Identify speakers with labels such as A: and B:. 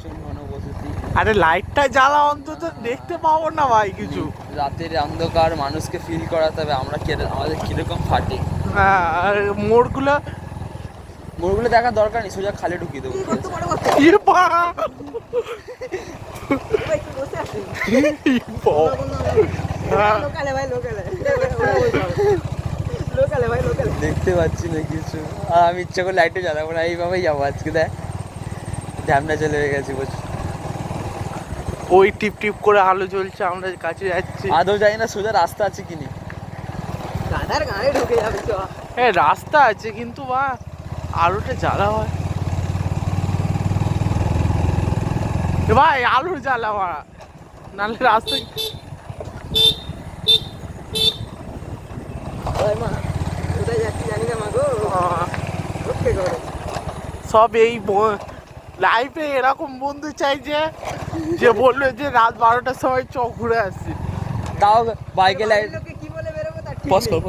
A: ভীষণ ঘনবসতি।
B: আরে লাইটটা জ্বালা, অন্তত দেখতে পাবো না ভাই কিছু।
A: রাতের অন্ধকার মানুষকে ফিল করাতে হবে আমরা আমাদের কিরকম ফাটে।
B: হ্যাঁ, আর মোড়গুলো
A: মোড়গুলো দেখার দরকার নেই, সোজা খালে ঢুকিয়ে দেবো।
B: ইয়ে বাবা!
A: দেখতে পাচ্ছি না কিছু, আর আমি ইচ্ছা করে লাইটে জ্বালাবো না, এইভাবেই যাবো আজকে। দেখ ঝামনা চলে গেছে প্রচুর।
B: ওই টিপ টিপ করে আলো জ্বলছে, আমরা কাছে যাচ্ছি।
A: আদৌ জানি না সোজা রাস্তা আছে কিনি।
B: হ্যাঁ রাস্তা আছে, কিন্তু বা আলোটা জ্বালা হয় ভাই, আলোর জ্বালা বা নাহলে রাস্তা। সব এই লাইফে এরকম বন্ধু চাই যে বললো যে রাত 12টার সময় চোখ ঘুরে আসছি।
A: তাও বাইকে লাইট পজ কর।